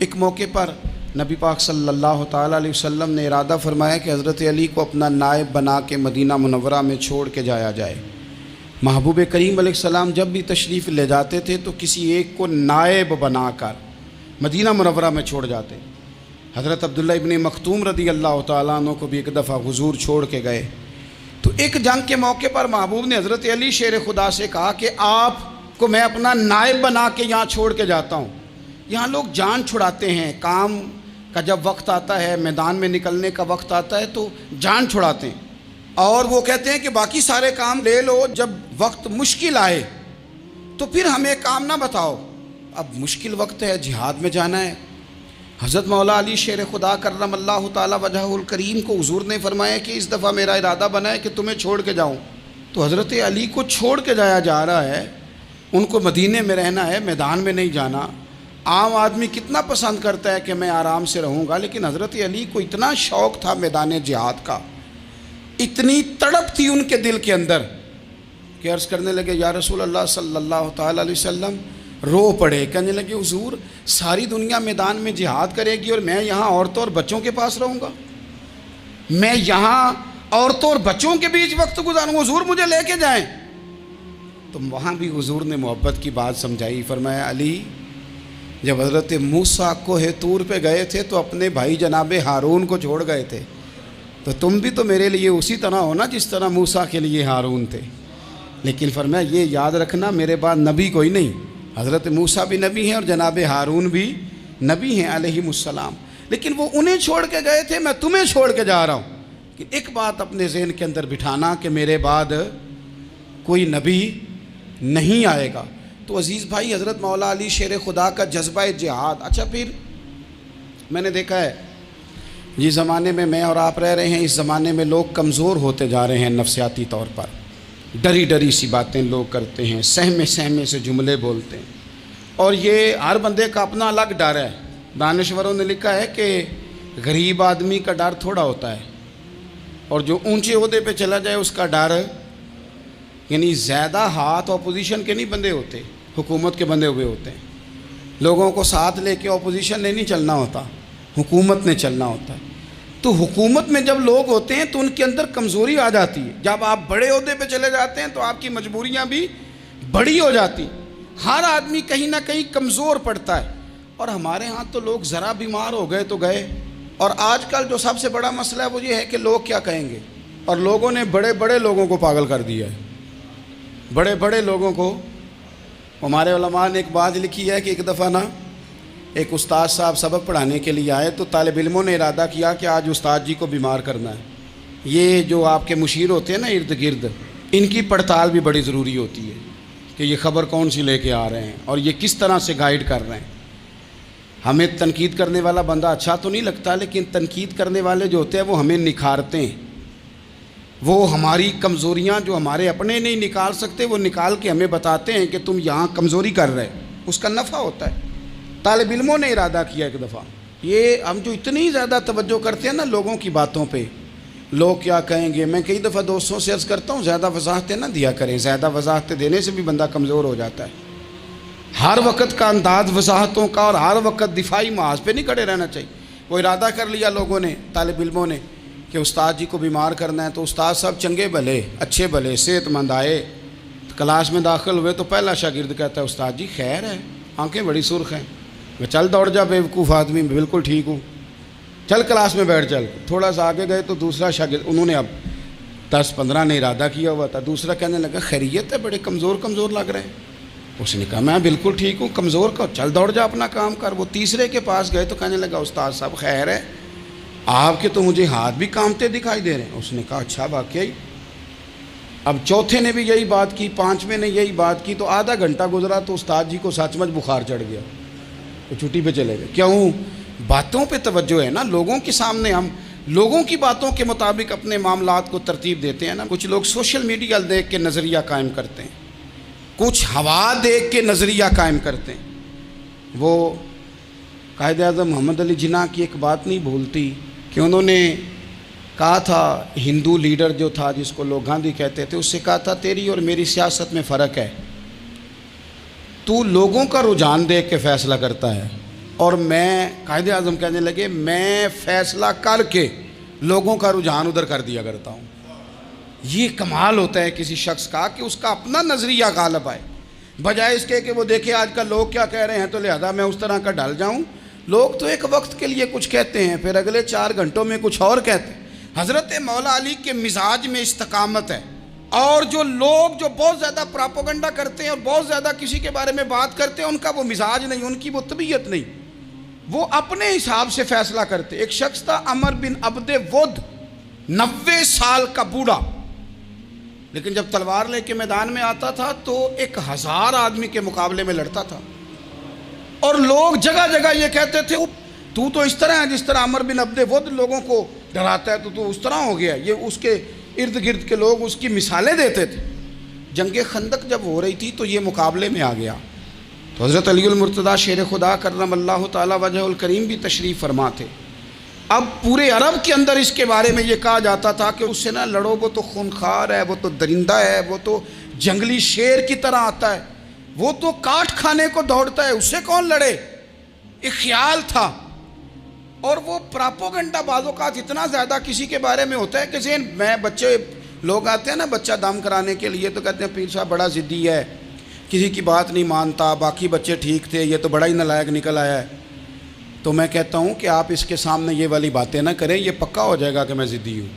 ایک موقع پر نبی پاک صلی اللہ تعالیٰ علیہ وسلم نے ارادہ فرمایا کہ حضرت علی کو اپنا نائب بنا کے مدینہ منورہ میں چھوڑ کے جایا جائے۔ محبوب کریم علیہ السلام جب بھی تشریف لے جاتے تھے تو کسی ایک کو نائب بنا کر مدینہ منورہ میں چھوڑ جاتے۔ حضرت عبداللہ ابن مختوم رضی اللہ تعالیٰ عنہ کو بھی ایک دفعہ حضور چھوڑ کے گئے تو ایک جنگ کے موقع پر محبوب نے حضرت علی شیر خدا سے کہا کہ آپ کو میں اپنا نائب بنا کے یہاں چھوڑ کے جاتا ہوں۔ یہاں لوگ جان چھڑاتے ہیں، کام کا جب وقت آتا ہے، میدان میں نکلنے کا وقت آتا ہے تو جان چھڑاتے ہیں، اور وہ کہتے ہیں کہ باقی سارے کام لے لو، جب وقت مشکل آئے تو پھر ہمیں کام نہ بتاؤ۔ اب مشکل وقت ہے، جہاد میں جانا ہے۔ حضرت مولا علی شیر خدا کرم اللہ تعالی وجہہ الکریم کو حضور نے فرمایا کہ اس دفعہ میرا ارادہ بنا ہے کہ تمہیں چھوڑ کے جاؤں۔ تو حضرت علی کو چھوڑ کے جایا جا رہا ہے، ان کو مدینے میں رہنا ہے، میدان میں نہیں جانا۔ عام آدمی کتنا پسند کرتا ہے کہ میں آرام سے رہوں گا، لیکن حضرت علی کو اتنا شوق تھا میدان جہاد کا، اتنی تڑپ تھی ان کے دل کے اندر کہ عرض کرنے لگے یا رسول اللہ صلی اللہ تعالیٰ علیہ وسلم، رو پڑے، کہنے لگے حضور ساری دنیا میدان میں جہاد کرے گی اور میں یہاں عورتوں اور بچوں کے پاس رہوں گا، میں یہاں عورتوں اور بچوں کے بیچ وقت گزاروں، حضور مجھے لے کے جائیں۔ تو وہاں بھی حضور نے محبت کی بات سمجھائی، فرمایا علی جب حضرت موسیٰ کوہ طور پہ گئے تھے تو اپنے بھائی جناب ہارون کو چھوڑ گئے تھے، تو تم بھی تو میرے لیے اسی طرح ہو نا جس طرح موسیٰ کے لیے ہارون تھے۔ لیکن فرمایا یہ یاد رکھنا میرے بعد نبی کوئی نہیں، حضرت موسیٰ بھی نبی ہیں اور جناب ہارون بھی نبی ہیں علیہم السلام، لیکن وہ انہیں چھوڑ کے گئے تھے، میں تمہیں چھوڑ کے جا رہا ہوں۔ کہ ایک بات اپنے ذہن کے اندر بٹھانا کہ میرے بعد کوئی نبی نہیں آئے گا۔ تو عزیز بھائی، حضرت مولا علی شیر خدا کا جذبہ جہاد۔ اچھا پھر میں نے دیکھا ہے جس زمانے میں میں اور آپ رہ رہے ہیں، اس زمانے میں لوگ کمزور ہوتے جا رہے ہیں نفسیاتی طور پر، ڈری ڈری سی باتیں لوگ کرتے ہیں، سہمے سہمے سے جملے بولتے ہیں، اور یہ ہر بندے کا اپنا الگ ڈر ہے۔ دانشوروں نے لکھا ہے کہ غریب آدمی کا ڈر تھوڑا ہوتا ہے اور جو اونچے عہدے پہ چلا جائے اس کا ڈر، یعنی زیادہ ہاتھ اپوزیشن کے نہیں بندے ہوتے، حکومت کے بندے ہوئے ہوتے ہیں۔ لوگوں کو ساتھ لے کے اپوزیشن نے نہیں چلنا ہوتا، حکومت نے چلنا ہوتا ہے۔ تو حکومت میں جب لوگ ہوتے ہیں تو ان کے اندر کمزوری آ جاتی ہے، جب آپ بڑے عہدے پہ چلے جاتے ہیں تو آپ کی مجبوریاں بھی بڑی ہو جاتی، ہر آدمی کہیں نہ کہیں کمزور پڑتا ہے۔ اور ہمارے ہاں تو لوگ ذرا بیمار ہو گئے تو گئے، اور آج کل جو سب سے بڑا مسئلہ ہے وہ یہ ہے کہ لوگ کیا کہیں گے، اور لوگوں نے بڑے بڑے لوگوں کو پاگل کر دیا ہے، بڑے بڑے لوگوں کو۔ ہمارے علماء نے ایک بات لکھی ہے کہ ایک دفعہ نا ایک استاد صاحب سبق پڑھانے کے لیے آئے تو طالب علموں نے ارادہ کیا کہ آج استاد جی کو بیمار کرنا ہے۔ یہ جو آپ کے مشیر ہوتے ہیں نا ارد گرد، ان کی پڑتال بھی بڑی ضروری ہوتی ہے کہ یہ خبر کون سی لے کے آ رہے ہیں اور یہ کس طرح سے گائیڈ کر رہے ہیں۔ ہمیں تنقید کرنے والا بندہ اچھا تو نہیں لگتا، لیکن تنقید کرنے والے جو ہوتے ہیں وہ ہمیں نکھارتے ہیں، وہ ہماری کمزوریاں جو ہمارے اپنے نہیں نکال سکتے وہ نکال کے ہمیں بتاتے ہیں کہ تم یہاں کمزوری کر رہے، اس کا نفع ہوتا ہے۔ طالب علموں نے ارادہ کیا ایک دفعہ، یہ ہم جو اتنی زیادہ توجہ کرتے ہیں نا لوگوں کی باتوں پہ، لوگ کیا کہیں گے، میں کئی دفعہ دوستوں سے عرض کرتا ہوں زیادہ وضاحتیں نہ دیا کریں، زیادہ وضاحتیں دینے سے بھی بندہ کمزور ہو جاتا ہے۔ ہر وقت کا انداز وضاحتوں کا اور ہر وقت دفاعی محاذ پہ نہیں کھڑے رہنا چاہیے۔ وہ ارادہ کر لیا لوگوں نے، طالب علموں نے، کہ استاد جی کو بیمار کرنا ہے، تو استاد صاحب چنگے بھلے اچھے بھلے صحت مند آئے، کلاس میں داخل ہوئے تو پہلا شاگرد کہتا ہے استاد جی خیر ہے، آنکھیں بڑی سرخ ہیں۔ میں چل دوڑ جا بیوقوف آدمی، میں بالکل ٹھیک ہوں، چل کلاس میں بیٹھ چل۔ تھوڑا سا آگے گئے تو دوسرا شاگرد، انہوں نے اب 10-15 نے ارادہ کیا ہوا تھا، دوسرا کہنے لگا خیریت ہے، بڑے کمزور کمزور لگ رہے ہیں۔ اس نے کہا میں بالکل ٹھیک ہوں، کمزور کا چل دوڑ جا اپنا کام کر۔ وہ تیسرے کے پاس گئے تو کہنے لگا استاد صاحب خیر ہے، آپ کے تو مجھے ہاتھ بھی کامتے دکھائی دے رہے ہیں۔ اس نے کہا اچھا واقعی۔ اب چوتھے نے بھی یہی بات کی، پانچویں نے یہی بات کی، تو آدھا گھنٹہ گزرا تو استاد جی کو سچ مچ بخار چڑھ گیا، تو چھٹی پہ چلے گئے۔ کیوں؟ باتوں پہ توجہ ہے نا، لوگوں کے سامنے ہم لوگوں کی باتوں کے مطابق اپنے معاملات کو ترتیب دیتے ہیں نا۔ کچھ لوگ سوشل میڈیا دیکھ کے نظریہ قائم کرتے ہیں، کچھ ہوا دیکھ کے نظریہ قائم کرتے ہیں۔ وہ قائد اعظم محمد علی جناح کی ایک بات نہیں بھولتی کہ انہوں نے کہا تھا، ہندو لیڈر جو تھا جس کو لوگ گاندھی کہتے تھے، اس سے کہا تھا تیری اور میری سیاست میں فرق ہے، تو لوگوں کا رجحان دیکھ کے فیصلہ کرتا ہے، اور میں قائد اعظم کہنے لگے میں فیصلہ کر کے لوگوں کا رجحان ادھر کر دیا کرتا ہوں. یہ کمال ہوتا ہے کسی شخص کا کہ اس کا اپنا نظریہ غالب آئے، بجائے اس کے کہ وہ دیکھے آج کل لوگ کیا کہہ رہے ہیں تو لہذا میں اس طرح کا ڈال جاؤں. لوگ تو ایک وقت کے لیے کچھ کہتے ہیں، پھر اگلے 4 گھنٹوں میں کچھ اور کہتے ہیں. حضرت مولا علی کے مزاج میں استقامت ہے. اور جو لوگ جو بہت زیادہ پراپوگنڈا کرتے ہیں اور بہت زیادہ کسی کے بارے میں بات کرتے ہیں، ان کا وہ مزاج نہیں، ان کی وہ طبیعت نہیں، وہ اپنے حساب سے فیصلہ کرتے. ایک شخص تھا عمر بن عبد ود، 90 سال کا بوڑھا، لیکن جب تلوار لے کے میدان میں آتا تھا تو 1000 آدمی کے مقابلے میں لڑتا تھا. اور لوگ جگہ جگہ یہ کہتے تھے تو اس طرح ہے جس طرح عمر بن عبد ود لوگوں کو ڈراتا ہے، تو اس طرح ہو گیا. یہ اس کے ارد گرد کے لوگ اس کی مثالیں دیتے تھے. جنگ خندق جب ہو رہی تھی تو یہ مقابلے میں آ گیا. تو حضرت علی المرتضیٰ شیر خدا کرم اللہ تعالی وجہ الکریم بھی تشریف فرما تھے. اب پورے عرب کے اندر اس کے بارے میں یہ کہا جاتا تھا کہ اس سے نہ لڑو، وہ تو خونخوار ہے، وہ تو درندہ ہے، وہ تو جنگلی شیر کی طرح آتا ہے، وہ تو کاٹ کھانے کو دوڑتا ہے، اس سے کون لڑے. ایک خیال تھا. اور وہ پراپوگنڈا بعض اوقات اتنا زیادہ کسی کے بارے میں ہوتا ہے کہ ذہن میں بچے لوگ آتے ہیں نا بچہ دم کرانے کے لیے، تو کہتے ہیں پیر صاحب بڑا ضدی ہے، کسی کی بات نہیں مانتا، باقی بچے ٹھیک تھے، یہ تو بڑا ہی نالائق نکل آیا ہے. تو میں کہتا ہوں کہ آپ اس کے سامنے یہ والی باتیں نہ کریں، یہ پکا ہو جائے گا کہ میں ضدی ہوں.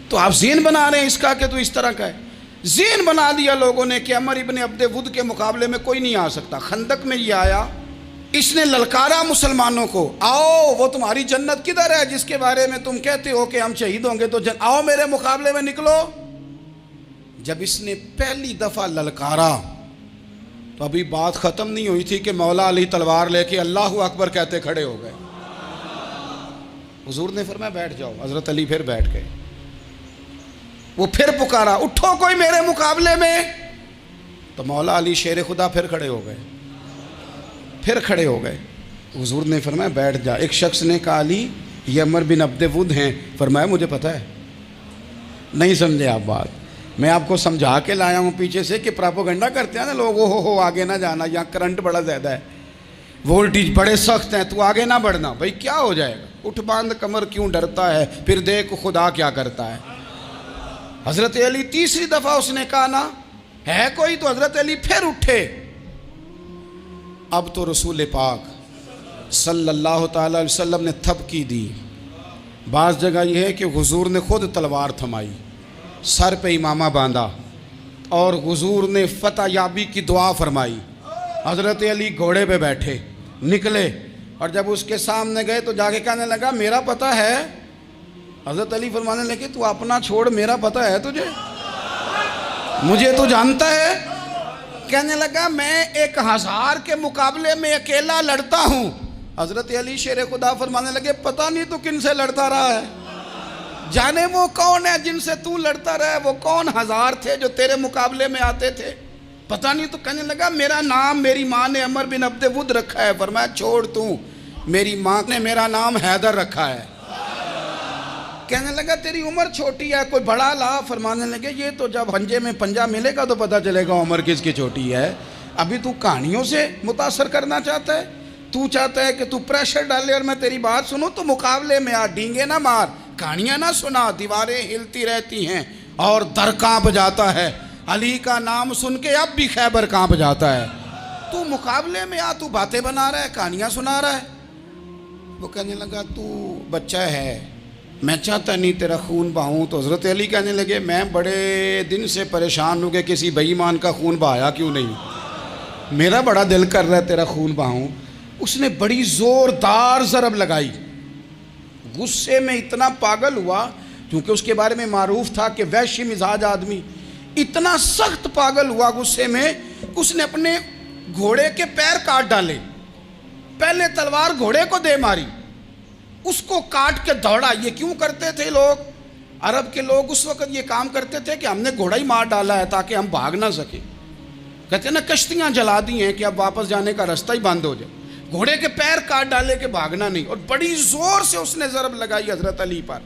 تو آپ ذہن بنا رہے ہیں اس کا کہ تو اس طرح کا ہے. ذہن بنا دیا لوگوں نے کہ عمر ابن عبد ود کے مقابلے میں کوئی نہیں آ سکتا. خندق میں یہ آیا، اس نے للکارا مسلمانوں کو، آؤ وہ تمہاری جنت کدھر ہے جس کے بارے میں تم کہتے ہو کہ ہم شہید ہوں گے، تو آؤ میرے مقابلے میں نکلو. جب اس نے پہلی دفعہ للکارا تو ابھی بات ختم نہیں ہوئی تھی کہ مولا علی تلوار لے کے اللہ اکبر کہتے کھڑے ہو گئے. حضور نے فرمایا بیٹھ جاؤ. حضرت علی پھر بیٹھ گئے. وہ پھر پکارا اٹھو کوئی میرے مقابلے میں، تو مولا علی شیر خدا پھر کھڑے ہو گئے. پھر کھڑے ہو گئے. حضور نے فرمایا بیٹھ جا. ایک شخص نے کہا علی یہ عمر بن عبد ود ہیں. فرمایا مجھے پتہ ہے. نہیں سمجھے آپ بات، میں آپ کو سمجھا کے لایا ہوں پیچھے سے کہ پراپوگنڈا کرتے ہیں نا لوگ، ہو آگے نہ جانا، یہاں کرنٹ بڑا زیادہ ہے، وولٹیج بڑے سخت ہیں، تو آگے نہ بڑھنا. بھائی کیا ہو جائے گا، اٹھ باندھ کمر کیوں ڈرتا ہے، پھر دیکھ خدا کیا کرتا ہے. حضرت علی تیسری دفعہ اس نے کہا نا ہے کوئی، تو حضرت علی پھر اٹھے. اب تو رسول پاک صلی اللہ تعالی علیہ وسلم نے تھپکی دی. بعض جگہ یہ ہے کہ حضور نے خود تلوار تھمائی، سر پہ امامہ باندھا، اور حضور نے فتح یابی کی دعا فرمائی. حضرت علی گھوڑے پہ بیٹھے نکلے، اور جب اس کے سامنے گئے تو جا کے کہنے لگا میرا پتہ ہے. حضرت علی فرمانے لگے تو اپنا چھوڑ، میرا پتہ ہے تجھے، مجھے تو جانتا ہے. کہنے لگا میں 1000 کے مقابلے میں اکیلا لڑتا ہوں. حضرت علی شیر خدا فرمانے لگے پتہ نہیں تو کن سے لڑتا رہا ہے، جانے وہ کون ہے جن سے تو لڑتا رہا ہے، وہ کون 1000 تھے جو تیرے مقابلے میں آتے تھے، پتہ نہیں. تو کہنے لگا میرا نام میری ماں نے عمر بن عبد ود رکھا ہے. فرمایا چھوڑ تو، میری ماں نے میرا نام حیدر رکھا ہے. کہنے لگا تیری عمر چھوٹی ہے، کوئی بڑا لا. فرمانے لگے یہ تو جب پنجے میں پنجہ ملے گا تو پتہ چلے گا عمر کس کی چھوٹی ہے. ابھی تو کہانیوں سے متاثر کرنا چاہتا ہے، تو چاہتا ہے کہ تو پریشر ڈالے اور میں تیری بات سنوں، تو مقابلے میں آ، ڈینگے نہ مار، کہانیاں نہ سنا. دیواریں ہلتی رہتی ہیں اور در کانپ جاتا ہے. علی کا نام سن کے اب بھی خیبر کانپ جاتا ہے. تو مقابلے میں آ، تو باتیں بنا رہا ہے، کہانیاں سنا رہا ہے. وہ کہنے لگا تو بچہ ہے، میں چاہتا نہیں تیرا خون بہاؤں. تو حضرت علی کہنے لگے میں بڑے دن سے پریشان ہوں کہ کسی بے ایمان کا خون بہایا کیوں نہیں، میرا بڑا دل کر رہا ہے تیرا خون بہاؤں. اس نے بڑی زوردار ضرب لگائی. غصے میں اتنا پاگل ہوا، کیونکہ اس کے بارے میں معروف تھا کہ وحشی مزاج آدمی، اتنا سخت پاگل ہوا غصے میں، اس نے اپنے گھوڑے کے پیر کاٹ ڈالے. پہلے تلوار گھوڑے کو دے ماری، اس کو کاٹ کے دوڑا. یہ کیوں کرتے تھے لوگ، عرب کے لوگ اس وقت یہ کام کرتے تھے کہ ہم نے گھوڑا ہی مار ڈالا ہے تاکہ ہم بھاگ نہ سکیں. کہتے ہیں نا کشتیاں جلا دی ہیں کہ اب واپس جانے کا راستہ ہی بند ہو جائے. گھوڑے کے پیر کاٹ ڈالے کہ بھاگنا نہیں. اور بڑی زور سے اس نے ضرب لگائی حضرت علی پر.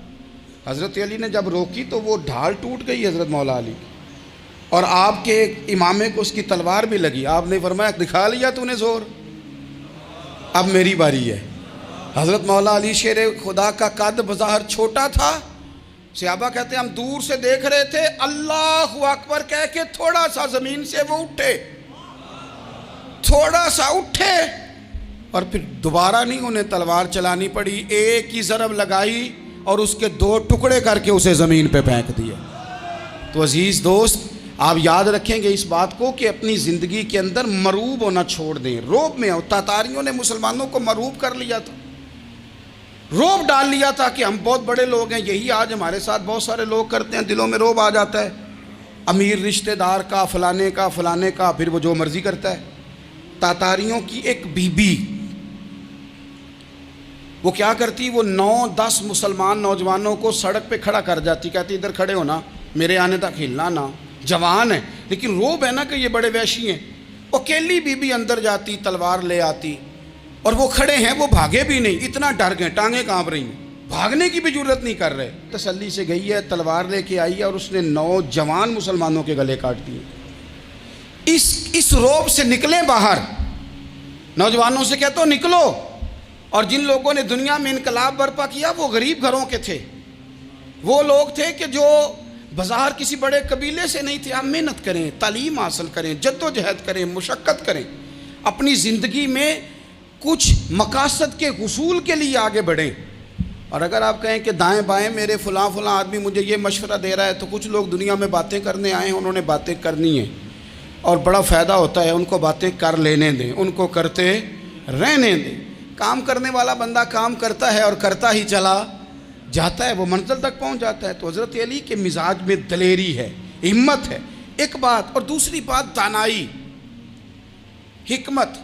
حضرت علی نے جب روکی تو وہ ڈھال ٹوٹ گئی حضرت مولا علی کی، اور آپ کے امامے کو اس کی تلوار بھی لگی. آپ نے فرمایا دکھا لیا تو نے زور، اب میری باری ہے۔ حضرت مولا علی شیر خدا کا قد بظاہر چھوٹا تھا، صحابہ کہتے ہیں ہم دور سے دیکھ رہے تھے، اللہ اکبر کہہ کے تھوڑا سا زمین سے وہ اٹھے، تھوڑا سا اٹھے، اور پھر دوبارہ نہیں انہیں تلوار چلانی پڑی، ایک ہی ضرب لگائی اور اس کے 2 ٹکڑے کر کے اسے زمین پہ پھینک دیا۔ تو عزیز دوست، آپ یاد رکھیں گے اس بات کو کہ اپنی زندگی کے اندر مروب ہونا چھوڑ دیں، روب میں ہو۔ تاتاریوں نے مسلمانوں کو مروب کر لیا تھا، روب ڈال لیا تھا کہ ہم بہت بڑے لوگ ہیں۔ یہی آج ہمارے ساتھ بہت سارے لوگ کرتے ہیں، دلوں میں روب آ جاتا ہے، امیر رشتہ دار کا، فلانے کا، فلانے کا، پھر وہ جو مرضی کرتا ہے۔ تاتاریوں کی ایک بی بی، وہ کیا کرتی، وہ 9-10 مسلمان نوجوانوں کو سڑک پہ کھڑا کر جاتی، کہتی ادھر کھڑے ہونا، میرے آنے تک ہلنا نہ، جوان ہے لیکن روب ہے نا کہ یہ بڑے وحشی ہیں۔ اکیلی بی بی اندر جاتی، تلوار لے آتی، اور وہ کھڑے ہیں، وہ بھاگے بھی نہیں، اتنا ڈر گئے، ٹانگیں کانپ رہی ہیں، بھاگنے کی بھی جرت نہیں کر رہے۔ تسلی سے گئی ہے، تلوار لے کے آئی ہے، اور اس نے 9 جوان مسلمانوں کے گلے کاٹ دیے۔ اس روب سے نکلیں باہر، نوجوانوں سے کہتا ہوں نکلو۔ اور جن لوگوں نے دنیا میں انقلاب برپا کیا وہ غریب گھروں کے تھے، وہ لوگ تھے کہ جو بظاہر کسی بڑے قبیلے سے نہیں تھے۔ آپ محنت کریں، تعلیم حاصل کریں، جد و جہد کریں، مشقت کریں، اپنی زندگی میں کچھ مقاصد کے حصول کے لیے آگے بڑھیں۔ اور اگر آپ کہیں کہ دائیں بائیں میرے فلاں آدمی مجھے یہ مشورہ دے رہا ہے، تو کچھ لوگ دنیا میں باتیں کرنے آئے ہیں، انہوں نے باتیں کرنی ہیں اور بڑا فائدہ ہوتا ہے، ان کو باتیں کر لینے دیں، ان کو کرتے رہنے دیں۔ کام کرنے والا بندہ کام کرتا ہے اور کرتا ہی چلا جاتا ہے، وہ منزل تک پہنچ جاتا ہے۔ تو حضرت علی کے مزاج میں دلیری ہے، ہمت ہے، ایک بات۔ اور دوسری بات دانائی، حکمت۔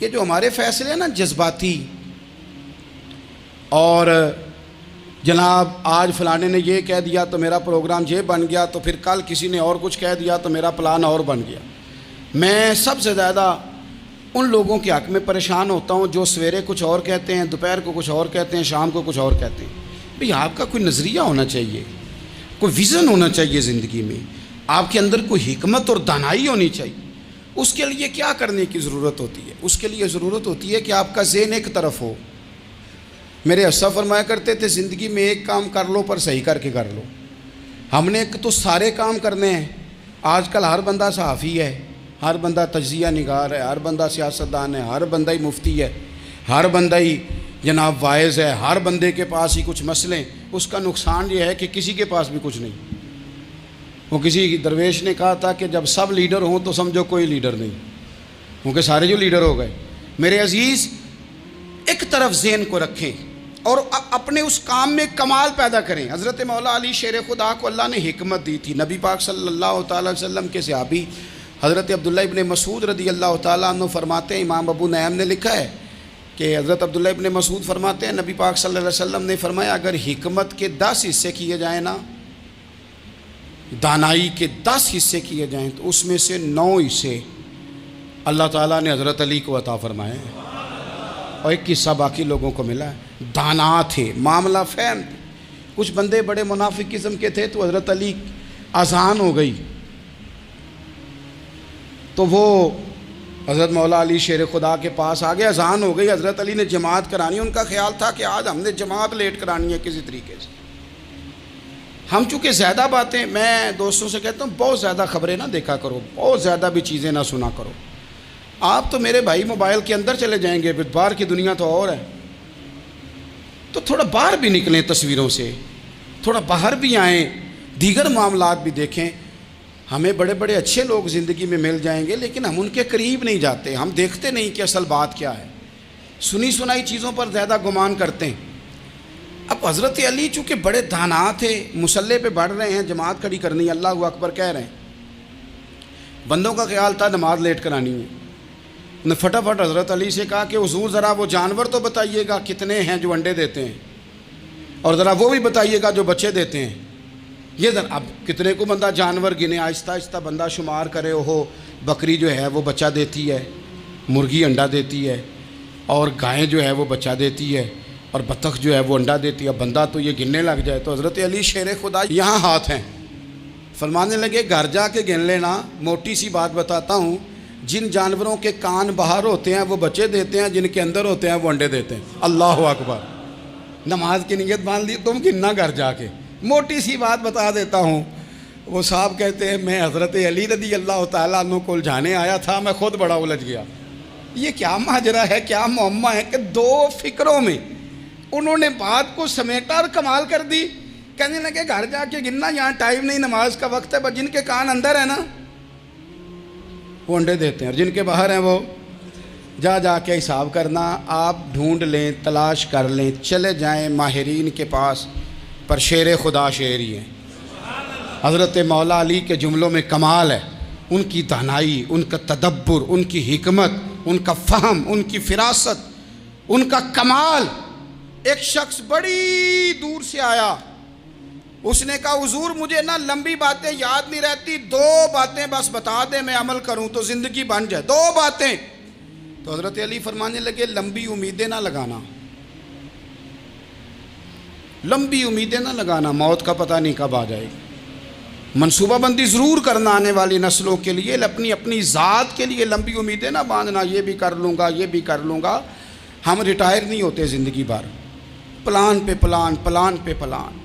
یہ جو ہمارے فیصلے ہیں نا جذباتی، اور جناب آج فلانے نے یہ کہہ دیا تو میرا پروگرام یہ بن گیا، تو پھر کل کسی نے اور کچھ کہہ دیا تو میرا پلان اور بن گیا۔ میں سب سے زیادہ ان لوگوں کے حق میں پریشان ہوتا ہوں جو سویرے کچھ اور کہتے ہیں، دوپہر کو کچھ اور کہتے ہیں، شام کو کچھ اور کہتے ہیں۔ بھئی آپ کا کوئی نظریہ ہونا چاہیے، کوئی ویژن ہونا چاہیے زندگی میں، آپ کے اندر کوئی حکمت اور دانائی ہونی چاہیے۔ اس کے لیے کیا کرنے کی ضرورت ہوتی ہے؟ اس کے لیے ضرورت ہوتی ہے کہ آپ کا ذہن ایک طرف ہو۔ میرے اسا فرمایا کرتے تھے زندگی میں ایک کام کر لو پر صحیح کر کے کر لو۔ ہم نے تو سارے کام کرنے ہیں۔ آج کل ہر بندہ صحافی ہے، ہر بندہ تجزیہ نگار ہے، ہر بندہ سیاستدان ہے، ہر بندہ ہی مفتی ہے، ہر بندہ ہی جناب واعظ ہے، ہر بندے کے پاس ہی کچھ مسئلے۔ اس کا نقصان یہ ہے کہ کسی کے پاس بھی کچھ نہیں۔ وہ کسی درویش نے کہا تھا کہ جب سب لیڈر ہوں تو سمجھو کوئی لیڈر نہیں، کیونکہ سارے جو لیڈر ہو گئے۔ میرے عزیز، ایک طرف ذہن کو رکھیں اور اپنے اس کام میں کمال پیدا کریں۔ حضرت مولا علی شیر خدا کو اللہ نے حکمت دی تھی۔ نبی پاک صلی اللہ تعالی وسلم کے صحابی حضرت عبداللہ ابن مسعود رضی اللہ تعالیٰ عنہ فرماتے ہیں، امام ابو نعیم نے لکھا ہے کہ حضرت عبداللہ ابن مسعود فرماتے ہیں نبی پاک صلی اللہ علیہ وسلم نے فرمایا اگر حکمت کے 10 حصے کیے جائیں نا، دانائی کے 10 حصے کیے جائیں، تو اس میں سے 9 حصے اللہ تعالیٰ نے حضرت علی کو عطا فرمائے ہیں، اور ایک حصہ باقی لوگوں کو ملا ہے۔ دانا تھے، معاملہ فہم تھے۔ کچھ بندے بڑے منافق قسم کے تھے، تو حضرت علی اذان ہو گئی تو وہ حضرت مولا علی شیر خدا کے پاس آ گئے، اذان ہو گئی، حضرت علی نے جماعت کرانی۔ ان کا خیال تھا کہ آج ہم نے جماعت لیٹ کرانی ہے کسی طریقے سے۔ ہم چونکہ زیادہ باتیں، میں دوستوں سے کہتا ہوں بہت زیادہ خبریں نہ دیکھا کرو، بہت زیادہ بھی چیزیں نہ سنا کرو۔ آپ تو میرے بھائی موبائل کے اندر چلے جائیں گے، پھر باہر کی دنیا تو اور ہے، تو تھوڑا باہر بھی نکلیں تصویروں سے، تھوڑا باہر بھی آئیں، دیگر معاملات بھی دیکھیں۔ ہمیں بڑے بڑے اچھے لوگ زندگی میں مل جائیں گے، لیکن ہم ان کے قریب نہیں جاتے، ہم دیکھتے نہیں کہ اصل بات کیا ہے، سنی سنائی چیزوں پر زیادہ گمان کرتے ہیں۔ اب حضرت علی چونکہ بڑے دانا تھے، مسلح پہ بڑھ رہے ہیں، جماعت کھڑی کرنی، اللہ اکبر کہہ رہے ہیں، بندوں کا خیال تھا نماز لیٹ کرانی ہے۔ نے فٹافٹ حضرت علی سے کہا کہ حضور ذرا وہ جانور تو بتائیے گا کتنے ہیں جو انڈے دیتے ہیں، اور ذرا وہ بھی بتائیے گا جو بچے دیتے ہیں۔ یہ اب کتنے کو بندہ جانور گنے، آہستہ آہستہ بندہ شمار کرے، ہو بکری جو ہے وہ بچہ دیتی ہے، مرغی انڈا دیتی ہے، اور گائیں جو ہے وہ بچہ دیتی ہے، اور بطخ جو ہے وہ انڈا دیتی ہے۔ بندہ تو یہ گننے لگ جائے تو حضرت علی شیر خدا یہاں ہاتھ ہیں، فرمانے لگے گھر جا کے گن لینا، موٹی سی بات بتاتا ہوں، جن جانوروں کے کان باہر ہوتے ہیں وہ بچے دیتے ہیں، جن کے اندر ہوتے ہیں وہ انڈے دیتے ہیں۔ اللہ اکبر۔ نماز کی نیت باندھ لی تم گننا گھر جا کے۔ موٹی سی بات بتا دیتا ہوں، وہ صاحب کہتے ہیں میں حضرت علی رضی اللہ تعالیٰ عنہ کو الجھانے آیا تھا، میں خود بڑا الجھ گیا۔ یہ کیا ماجرا ہے، کیا معمہ ہے کہ دو فکروں میں انہوں نے بات کو سمیٹا اور کمال کر دی۔ کہنے لگے گھر جا کے گننا، یہاں ٹائم نہیں، نماز کا وقت ہے، بس جن کے کان اندر ہے نا وہ انڈے دیتے ہیں، اور جن کے باہر ہیں وہ جا کے حساب کرنا۔ آپ ڈھونڈ لیں، تلاش کر لیں، چلے جائیں ماہرین کے پاس، پر شیر خدا شیر ہی ہیں۔ حضرت مولا علی کے جملوں میں کمال ہے، ان کی دانائی، ان کا تدبر، ان کی حکمت، ان کا فہم، ان کی فراست، ان کا کمال۔ ایک شخص بڑی دور سے آیا، اس نے کہا حضور مجھے نا لمبی باتیں یاد نہیں رہتی، 2 باتیں بس بتا دیں میں عمل کروں تو زندگی بن جائے، 2 باتیں۔ تو حضرت علی فرمانے لگے لمبی امیدیں نہ لگانا، لمبی امیدیں نہ لگانا، موت کا پتہ نہیں کب آ جائے گی۔ منصوبہ بندی ضرور کرنا آنے والی نسلوں کے لیے، اپنی ذات کے لیے لمبی امیدیں نہ باندھنا، یہ بھی کر لوں گا، یہ بھی کر لوں گا۔ ہم ریٹائر نہیں ہوتے زندگی بھر، پلان پہ پلان، پلان پہ پلان۔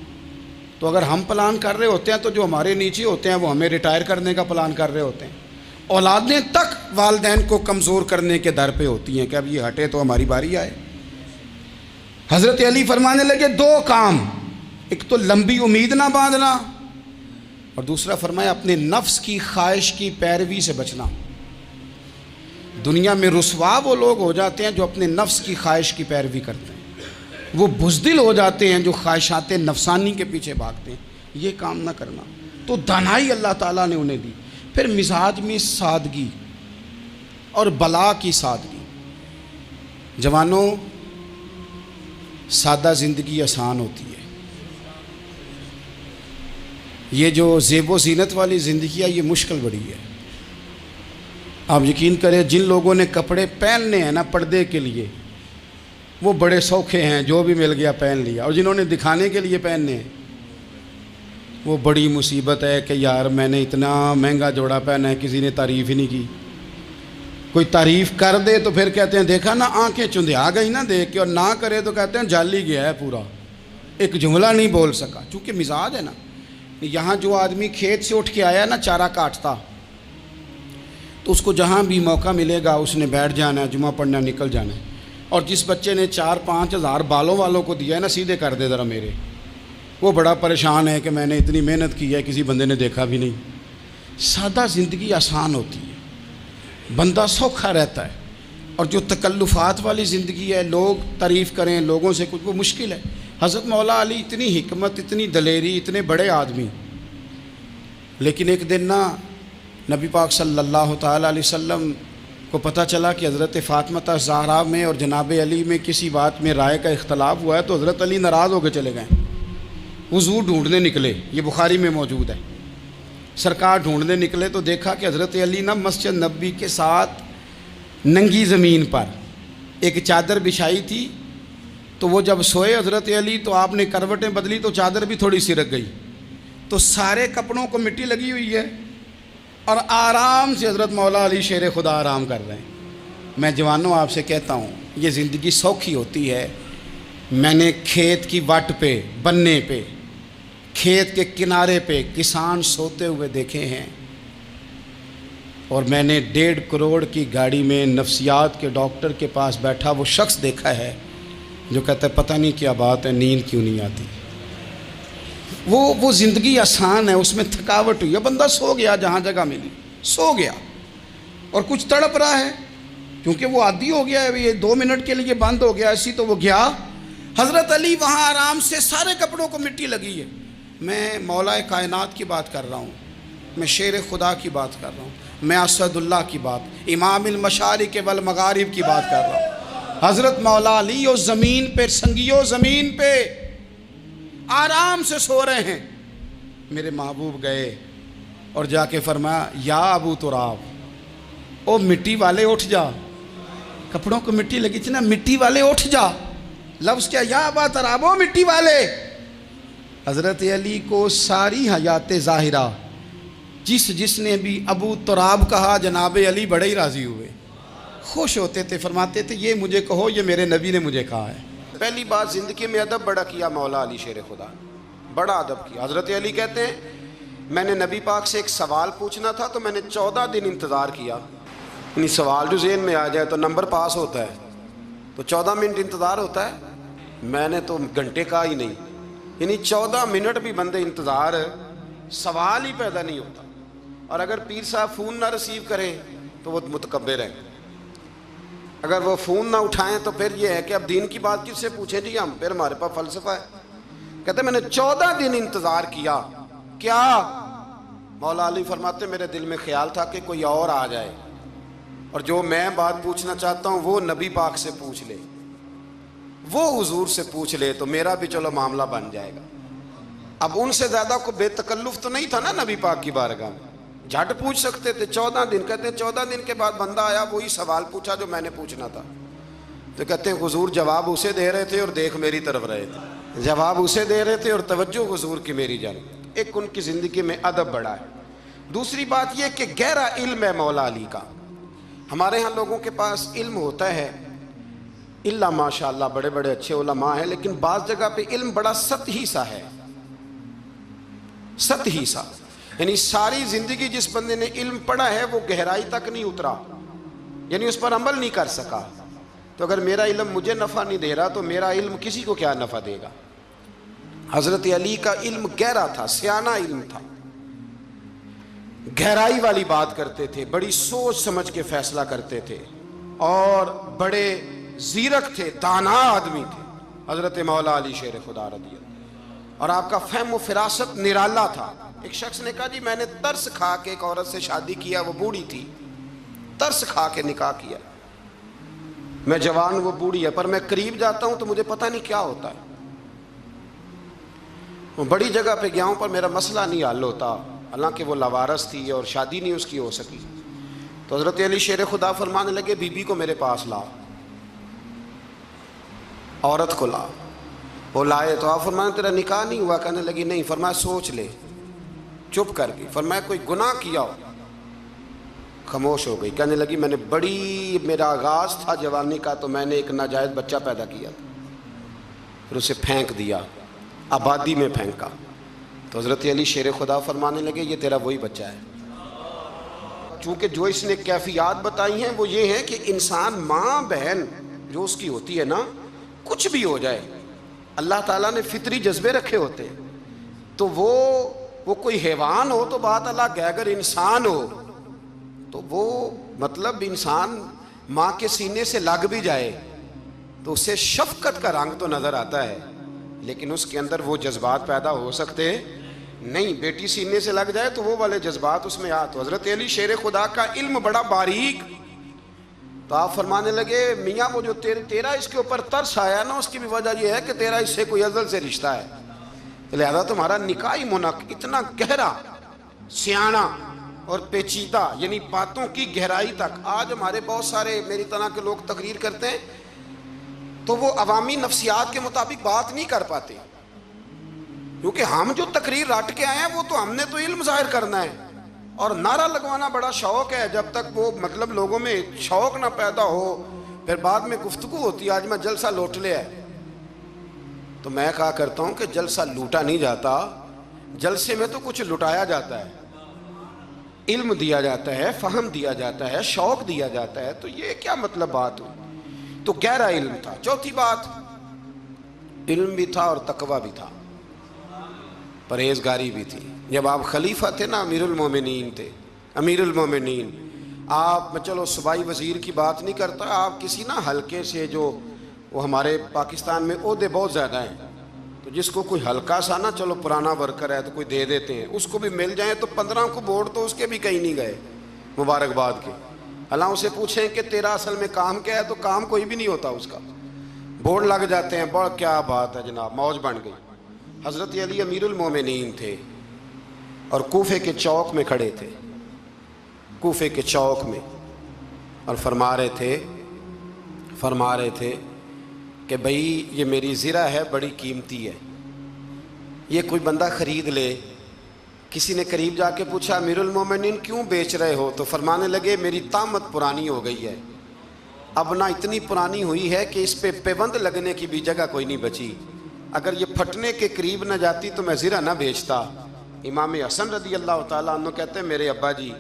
تو اگر ہم پلان کر رہے ہوتے ہیں تو جو ہمارے نیچے ہوتے ہیں وہ ہمیں ریٹائر کرنے کا پلان کر رہے ہوتے ہیں۔ اولادیں تک والدین کو کمزور کرنے کے در پہ ہوتی ہیں کہ اب یہ ہٹے تو ہماری باری آئے۔ حضرت علی فرمانے لگے 2 کام، ایک تو لمبی امید نہ باندھنا، اور دوسرا فرمایا اپنے نفس کی خواہش کی پیروی سے بچنا۔ دنیا میں رسوا وہ لوگ ہو جاتے ہیں جو اپنے نفس کی خواہش کی پیروی کرتے ہیں، وہ بزدل ہو جاتے ہیں جو خواہشات نفسانی کے پیچھے بھاگتے ہیں۔ یہ کام نہ کرنا۔ تو دانائی اللہ تعالیٰ نے انہیں دی۔ پھر مزاج میں سادگی اور بلا کی سادگی۔ جوانوں، سادہ زندگی آسان ہوتی ہے۔ یہ جو زیب و زینت والی زندگی ہے یہ مشکل بڑی ہے۔ آپ یقین کریں جن لوگوں نے کپڑے پہننے ہیں نا پردے کے لیے، وہ بڑے سوکھے ہیں، جو بھی مل گیا پہن لیا، اور جنہوں نے دکھانے کے لیے پہننے ہیں وہ بڑی مصیبت ہے کہ یار میں نے اتنا مہنگا جوڑا پہنا ہے، کسی نے تعریف ہی نہیں کی۔ کوئی تعریف کر دے تو پھر کہتے ہیں دیکھا نا آنکھیں چندھیا گئی نا دیکھ کے، اور نہ کرے تو کہتے ہیں جل ہی گیا ہے پورا، ایک جملہ نہیں بول سکا۔ چونکہ مزاج ہے نا، یہاں جو آدمی کھیت سے اٹھ کے آیا نا چارہ کاٹتا، تو اس کو جہاں بھی موقع ملے گا اس نے بیٹھ جانا ہے، جمعہ پڑھنا، نکل جانا ہے۔ اور جس بچے نے 4-5 ہزار بالوں والوں کو دیا ہے نا سیدھے کر دے ذرا میرے، وہ بڑا پریشان ہے کہ میں نے اتنی محنت کی ہے کسی بندے نے دیکھا بھی نہیں۔ سادہ زندگی آسان ہوتی ہے، بندہ سوکھا رہتا ہے، اور جو تکلفات والی زندگی ہے، لوگ تعریف کریں، لوگوں سے کچھ، وہ مشکل ہے۔ حضرت مولا علی اتنی حکمت، اتنی دلیری، اتنے بڑے آدمی، لیکن ایک دن نا نبی پاک صلی اللہ تعالیٰ علیہ وسلم کو پتہ چلا کہ حضرت فاطمہ زہرا میں اور جناب علی میں کسی بات میں رائے کا اختلاف ہوا ہے، تو حضرت علی ناراض ہو کے چلے گئے، حضور ڈھونڈنے نکلے، یہ بخاری میں موجود ہے۔ سرکار ڈھونڈنے نکلے تو دیکھا کہ حضرت علی نا مسجد نبوی کے ساتھ ننگی زمین پر ایک چادر بچھائی تھی، تو وہ جب سوئے حضرت علی تو آپ نے کروٹیں بدلی تو چادر بھی تھوڑی سی رک گئی، تو سارے کپڑوں کو مٹی لگی ہوئی ہے، اور آرام سے حضرت مولا علی شیر خدا آرام کر رہے ہیں۔ میں جوانوں آپ سے کہتا ہوں یہ زندگی سوکھی ہوتی ہے۔ میں نے کھیت کی وٹ پہ، بننے پہ، کھیت کے کنارے پہ کسان سوتے ہوئے دیکھے ہیں، اور میں نے 1.5 کروڑ کی گاڑی میں نفسیات کے ڈاکٹر کے پاس بیٹھا وہ شخص دیکھا ہے جو کہتا ہے پتہ نہیں کیا بات ہے، نیند کیوں نہیں آتی۔ وہ زندگی آسان ہے، اس میں تھکاوٹ ہوئی ہے، بندہ سو گیا جہاں جگہ ملی، سو گیا، اور کچھ تڑپ رہا ہے کیونکہ وہ عادی ہو گیا ہے، یہ 2 منٹ کے لیے بند ہو گیا، اسی تو وہ گیا۔ حضرت علی وہاں آرام سے، سارے کپڑوں کو مٹی لگی ہے۔ میں مولا کائنات کی بات کر رہا ہوں، میں شیر خدا کی بات کر رہا ہوں، میں اسد اللہ کی بات، امام المشارق والمغارب کی بات کر رہا ہوں۔ حضرت مولا علی اور زمین پہ، سنگیو زمین پہ آرام سے سو رہے ہیں۔ میرے محبوب گئے اور جا کے فرمایا یا ابو تراب، او مٹی والے اٹھ جا، کپڑوں کو مٹی لگی تھی نا، مٹی والے اٹھ جا، لفظ کیا، یا ابا تراب، او مٹی والے۔ حضرت علی کو ساری حیات ظاہرہ جس نے بھی ابو تراب کہا جناب علی بڑے ہی راضی ہوئے، خوش ہوتے تھے، فرماتے تھے یہ مجھے کہو، یہ میرے نبی نے مجھے کہا ہے۔ پہلی بات زندگی میں ادب بڑا کیا مولا علی شیر خدا، بڑا ادب کیا۔ حضرت علی کہتے ہیں میں نے نبی پاک سے ایک سوال پوچھنا تھا تو میں نے 14 دن انتظار کیا، یعنی سوال جو ذہن میں آ جائے تو نمبر پاس ہوتا ہے، تو 14 منٹ انتظار ہوتا ہے، میں نے تو گھنٹے کا ہی نہیں، یعنی 14 منٹ بھی بندے انتظار، سوال ہی پیدا نہیں ہوتا۔ اور اگر پیر صاحب فون نہ ریسیو کریں تو وہ متکبر ہیں، اگر وہ فون نہ اٹھائیں تو پھر یہ ہے کہ اب دین کی بات کس سے پوچھیں جی ہم، پھر ہمارے پاس فلسفہ ہے۔ کہتے میں نے 14 دن انتظار کیا، کیا؟ مولا علی فرماتے میرے دل میں خیال تھا کہ کوئی اور آ جائے اور جو میں بات پوچھنا چاہتا ہوں وہ نبی پاک سے پوچھ لے، وہ حضور سے پوچھ لے تو میرا بھی چلو معاملہ بن جائے گا۔ اب ان سے زیادہ کو بے تکلف تو نہیں تھا نا نبی پاک کی بارگاہ میں، جھٹ پوچھ سکتے تھے۔ 14 دن، کہتے ہیں 14 دن کے بعد بندہ آیا، وہی سوال پوچھا جو میں نے پوچھنا تھا، تو کہتے ہیں حضور جواب اسے دے رہے تھے اور دیکھ میری طرف رہے تھے، جواب اسے دے رہے تھے اور توجہ حضور کی میری جانب۔ ایک ان کی زندگی میں ادب بڑا ہے۔ دوسری بات یہ کہ گہرا علم ہے مولا علی کا۔ ہمارے ہاں لوگوں کے پاس علم ہوتا ہے، اللہ ماشاء اللہ بڑے بڑے اچھے علماء ہیں، لیکن بعض جگہ پہ علم بڑا سطحی سا ہے، سطحی سا، یعنی ساری زندگی جس بندے نے علم پڑھا ہے وہ گہرائی تک نہیں اترا، یعنی اس پر عمل نہیں کر سکا۔ تو اگر میرا علم مجھے نفع نہیں دے رہا تو میرا علم کسی کو کیا نفع دے گا؟ حضرت علی کا علم گہرا تھا، سیانہ علم تھا، گہرائی والی بات کرتے تھے، بڑی سوچ سمجھ کے فیصلہ کرتے تھے اور بڑے زیرک تھے، دانا آدمی تھے حضرت مولا علی شیر خدا رضی اللہ۔ اور آپ کا فہم و فراست نرالا تھا۔ ایک شخص نے کہا جی میں نے ترس کھا کے ایک عورت سے شادی کیا، وہ بوڑھی تھی، ترس کھا کے نکاح کیا، میں جوان وہ بوڑھی ہے، پر میں قریب جاتا ہوں تو مجھے پتہ نہیں کیا ہوتا ہے، وہ بڑی جگہ پہ گیا ہوں پر میرا مسئلہ نہیں حل ہوتا، حالانکہ وہ لاوارث تھی اور شادی نہیں اس کی ہو سکی۔ تو حضرت علی شیر خدا فرمانے لگے بی بی کو میرے پاس لا، عورت کو لا۔ وہ لائے تو آپ فرمانے تیرا نکاح نہیں ہوا؟ کہنے لگی نہیں۔ فرمایا سوچ لے، چپ کر گئی۔ فرمایا کوئی گناہ کیا ہو؟ خاموش ہو گئی۔ کہنے لگی میں نے میرا آغاز تھا جوانی کا تو میں نے ایک ناجائز بچہ پیدا کیا تھا، پھر اسے پھینک دیا، آبادی میں پھینکا۔ تو حضرت علی شیر خدا فرمانے لگے یہ تیرا وہی بچہ ہے۔ چونکہ جو اس نے کیفیات بتائی ہیں وہ یہ ہیں کہ انسان ماں بہن جو اس کی ہوتی ہے نا، کچھ بھی ہو جائے، اللہ تعالیٰ نے فطری جذبے رکھے ہوتے ہیں، تو وہ کوئی حیوان ہو تو بات الگ ہے، اگر انسان ہو تو وہ مطلب انسان ماں کے سینے سے لگ بھی جائے تو اسے شفقت کا رنگ تو نظر آتا ہے، لیکن اس کے اندر وہ جذبات پیدا ہو سکتے نہیں۔ بیٹی سینے سے لگ جائے تو وہ والے جذبات اس میں تو حضرت علی شیر خدا کا علم بڑا باریک۔ تو آپ فرمانے لگے میاں وہ جو تیرا اس کے اوپر ترس آیا نا، اس کی بھی وجہ یہ ہے کہ تیرا اس سے کوئی ازل سے رشتہ ہے، لہذا تمہارا نکاحی منعقد اتنا گہرا، سیانہ اور پیچیدہ، یعنی باتوں کی گہرائی تک۔ آج ہمارے بہت سارے میری طرح کے لوگ تقریر کرتے ہیں تو وہ عوامی نفسیات کے مطابق بات نہیں کر پاتے، کیونکہ ہم جو تقریر رٹ کے آئے ہیں وہ تو ہم نے تو علم ظاہر کرنا ہے، اور نعرہ لگوانا بڑا شوق ہے، جب تک وہ مطلب لوگوں میں شوق نہ پیدا ہو پھر بعد میں گفتگو ہوتی ہے۔ آج میں جلسہ لوٹ لیا ہے تو میں کہا کرتا ہوں کہ جلسہ لوٹا نہیں جاتا، جلسے میں تو کچھ لٹایا جاتا ہے، علم دیا جاتا ہے، فہم دیا جاتا ہے، شوق دیا جاتا ہے، تو یہ کیا مطلب بات ہوئی؟ تو گہرا علم تھا۔ چوتھی بات، علم بھی تھا اور تقوی بھی تھا، پرہیزگاری بھی تھی۔ جب آپ خلیفہ تھے نا، امیر المومنین تھے، امیر المومنین، آپ چلو صوبائی وزیر کی بات نہیں کرتا، آپ کسی نا حلقے سے، جو وہ ہمارے پاکستان میں عہدے بہت زیادہ ہیں، تو جس کو کوئی ہلکا سا نا چلو پرانا ورکر ہے تو کوئی دے دیتے ہیں، اس کو بھی مل جائیں تو 15 کو ووٹ تو اس کے بھی کہیں نہیں گئے مبارکباد کے۔ اللہ اسے پوچھیں کہ تیرا اصل میں کام کیا ہے تو کام کوئی بھی نہیں ہوتا اس کا، بورڈ لگ جاتے ہیں، بڑا کیا بات ہے جناب، موج بن گئی۔ حضرت علی امیر المومنین تھے اور کوفے کے چوک میں کھڑے تھے، کوفے کے چوک میں، اور فرما رہے تھے کہ بھئی یہ میری زرہ ہے، بڑی قیمتی ہے، یہ کوئی بندہ خرید لے کسی نے قریب جا کے پوچھا امیر المومنین کیوں بیچ رہے ہو؟ تو فرمانے لگے میری طامت پرانی ہو گئی ہے، اب نہ اتنی پرانی ہوئی ہے کہ اس پہ پیوند لگنے کی بھی جگہ کوئی نہیں بچی، اگر یہ پھٹنے کے قریب نہ جاتی تو میں زرہ نہ بیچتا۔ امام حسن رضی اللہ تعالیٰ عنہ کہتے ہیں میرے ابا جی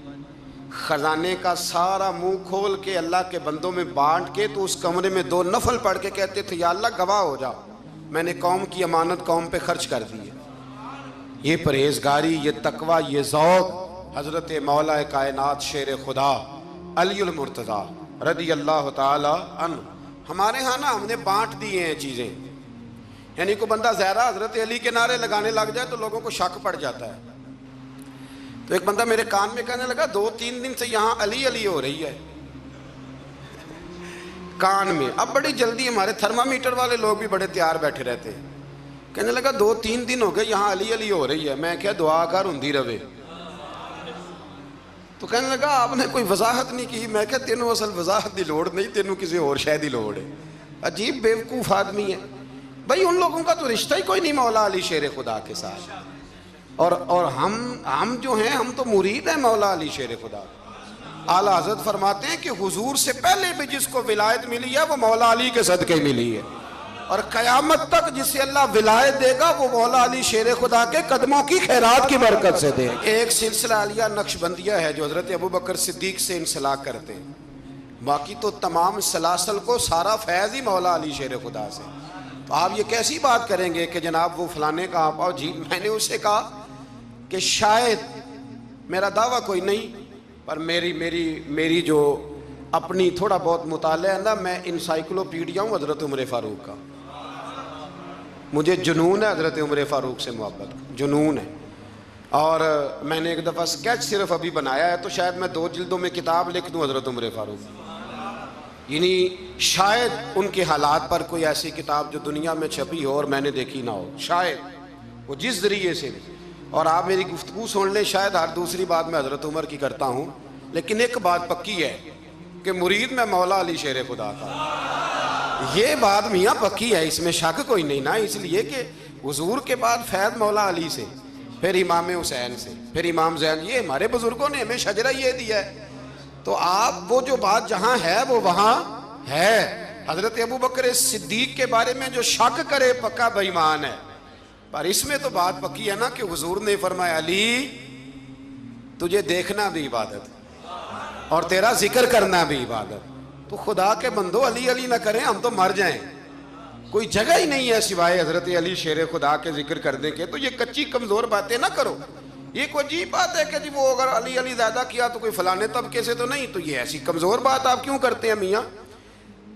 خزانے کا سارا منہ کھول کے اللہ کے بندوں میں بانٹ کے تو اس کمرے میں 2 نفل پڑھ کے کہتے تھے یا اللہ گواہ ہو جا، میں نے قوم کی امانت قوم پہ خرچ کر دی ہے۔ یہ پرہیزگاری، یہ تقوی، یہ ذوق حضرت مولا کائنات شیر خدا علی المرتضیٰ رضی اللہ تعالی عنہ۔ ہمارے ہاں نا ہم نے بانٹ دیے ہیں چیزیں، یعنی کوئی بندہ زہرا حضرت علی کے نعرے لگانے لگ جائے تو لوگوں کو شک پڑ جاتا ہے۔ تو ایک بندہ میرے کان میں کہنے لگا 2-3 دن سے یہاں علی علی ہو رہی ہے کان میں۔ اب بڑی جلدی ہمارے تھرمامیٹر والے لوگ بھی بڑے تیار بیٹھے رہتے ہیں، کہنے لگا 2-3 دن ہو گئے یہاں علی علی ہو رہی ہے۔ میں کیا دعا کر ہوندی رہے۔ تو کہنے لگا آپ نے کوئی وضاحت نہیں کی۔ میں کہا تینوں اصل وضاحت دی لوڑ نہیں، تینوں کسی اور شے دی لوڑ ہے۔ عجیب بیوقوف آدمی ہے بھائی، ان لوگوں کا تو رشتہ ہی کوئی نہیں مولا علی شیر خدا کے ساتھ، اور ہم جو ہیں ہم تو مرید ہیں مولا علی شیر خدا۔ اعلیٰ حضرت فرماتے ہیں کہ حضور سے پہلے بھی جس کو ولایت ملی ہے وہ مولا علی کے صدقے ملی ہے، اور قیامت تک جسے اللہ ولایت دے گا وہ مولا علی شیر خدا کے قدموں کی خیرات کی برکت سے دے گا۔ ایک سلسلہ عالیہ نقشبندیہ ہے جو حضرت ابوبکر صدیق سے انسلاک کرتے ہیں، باقی تو تمام سلاسل کو سارا فیض ہی مولا علی شیر خدا سے۔ تو آپ یہ کیسی بات کریں گے کہ جناب وہ فلانے کا آپ آؤ جی؟ میں نے اسے کہا کہ شاید میرا دعویٰ کوئی نہیں، پر میری جو اپنی تھوڑا بہت مطالعہ ہے نا، میں انسائکلوپیڈیا ہوں حضرت عمر فاروق کا، مجھے جنون ہے حضرت عمر فاروق سے محبت، جنون ہے۔ اور میں نے ایک دفعہ سکیچ صرف ابھی بنایا ہے، تو شاید میں 2 جلدوں میں کتاب لکھ دوں حضرت عمر فاروق، یعنی شاید ان کے حالات پر کوئی ایسی کتاب جو دنیا میں چھپی ہو اور میں نے دیکھی نہ ہو، شاید وہ جس ذریعے سے۔ اور آپ میری گفتگو سن لیں، شاید ہر دوسری بات میں حضرت عمر کی کرتا ہوں، لیکن ایک بات پکی ہے کہ مرید میں مولا علی شیر خدا کا، یہ بات میاں پکی ہے، اس میں شک کوئی نہیں نا، اس لیے کہ حضور کے بعد فیض مولا علی سے، پھر امام حسین سے، پھر امام زین، یہ ہمارے بزرگوں نے ہمیں شجرہ یہ دیا ہے۔ تو آپ وہ جو بات جہاں ہے وہ وہاں ہے۔ حضرت ابوبکر صدیق کے بارے میں جو شک کرے پکا بے ایمان ہے، پر اس میں تو بات پکی ہے نا کہ حضور نے فرمایا علی تجھے دیکھنا بھی عبادت اور تیرا ذکر کرنا بھی عبادت۔ تو خدا کے بندو علی علی نہ کریں، ہم تو مر جائیں، کوئی جگہ ہی نہیں ہے سوائے حضرت علی شیر خدا کے ذکر کرنے کے۔ تو یہ کچی کمزور باتیں نہ کرو، یہ کوئی عجیب بات ہے کہ جی وہ اگر علی علی زیادہ کیا تو کوئی فلانے طبقے سے تو نہیں، تو یہ ایسی کمزور بات آپ کیوں کرتے ہیں میاں؟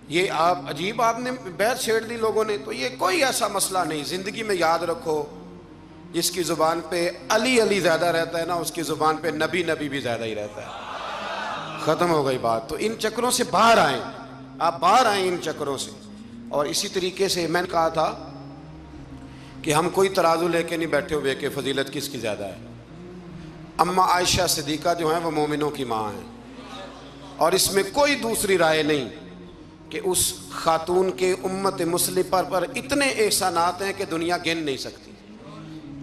یہ آپ عجیب، آپ نے بحث چھیڑ دی لوگوں نے۔ تو یہ کوئی ایسا مسئلہ نہیں، زندگی میں یاد رکھو جس کی زبان پہ علی علی زیادہ رہتا ہے نا، اس کی زبان پہ نبی نبی بھی زیادہ ہی رہتا ہے۔ ختم ہو گئی بات۔ تو ان چکروں سے باہر آئیں، آپ باہر آئیں ان چکروں سے۔ اور اسی طریقے سے میں نے کہا تھا کہ ہم کوئی ترازو لے کے نہیں بیٹھے ہوئے کہ فضیلت کس کی زیادہ ہے۔ اماں عائشہ صدیقہ جو ہیں وہ مومنوں کی ماں ہیں، اور اس میں کوئی دوسری رائے نہیں کہ اس خاتون کے امت مسلمہ پر اتنے احسانات ہیں کہ دنیا گن نہیں سکتی،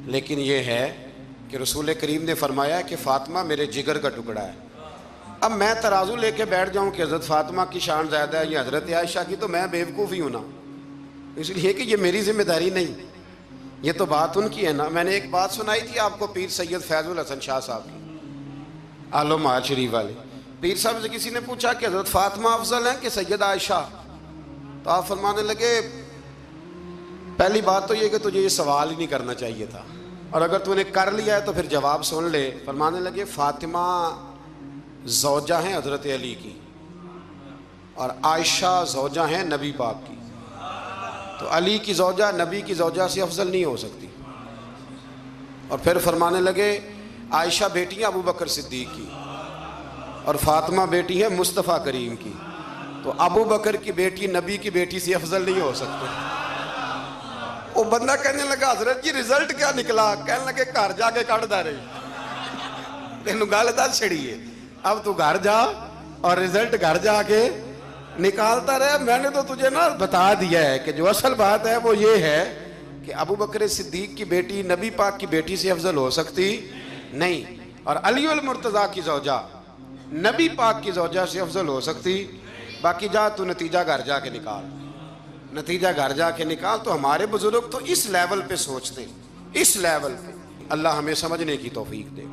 لیکن یہ ہے کہ رسول کریم نے فرمایا کہ فاطمہ میرے جگر کا ٹکڑا ہے۔ اب میں ترازو لے کے بیٹھ جاؤں کہ حضرت فاطمہ کی شان زیادہ ہے یا حضرت عائشہ کی، تو میں بیوقوف ہی ہوں نا، اس لیے کہ یہ میری ذمہ داری نہیں، یہ تو بات ان کی ہے نا۔ میں نے ایک بات سنائی تھی آپ کو پیر سید فیض الحسن شاہ صاحب کی، عالم آل شریف والے۔ پیر صاحب سے کسی نے پوچھا کہ حضرت فاطمہ افضل ہیں کہ سیدہ عائشہ؟ تو آپ فرمانے لگے پہلی بات تو یہ کہ تجھے یہ سوال ہی نہیں کرنا چاہیے تھا، اور اگر تو نے کر لیا ہے تو پھر جواب سن لے۔ فرمانے لگے فاطمہ زوجہ ہیں حضرت علی کی، اور عائشہ زوجہ ہیں نبی پاک کی، تو علی کی زوجہ نبی کی زوجہ سے افضل نہیں ہو سکتی۔ اور پھر فرمانے لگے عائشہ بیٹی ہیں ابو بکر صدیق کی، اور فاطمہ بیٹی ہے مصطفیٰ کریم کی، تو ابو بکر کی بیٹی نبی کی بیٹی سے افضل نہیں ہو سکتے۔ وہ بندہ کہنے لگا حضرت جی رزلٹ کیا نکلا؟ کہنے لگے گھر جا کے کٹ دا رہی، تینوں گل دس چھڑی ہے، اب تو گھر جا اور رزلٹ گھر جا کے نکالتا رہے۔ میں نے تو تجھے نا بتا دیا ہے کہ جو اصل بات ہے وہ یہ ہے کہ ابو بکر صدیق کی بیٹی نبی پاک کی بیٹی سے افضل ہو سکتی نہیں. اور علی المرتضیٰ کی زوجہ نبی پاک کی زوجہ سے افضل ہو سکتی؟ باقی جا تو نتیجہ گھر جا کے نکال، نتیجہ گھر جا کے نکال. تو ہمارے بزرگ تو اس لیول پہ سوچتے، اس لیول پہ. اللہ ہمیں سمجھنے کی توفیق دے.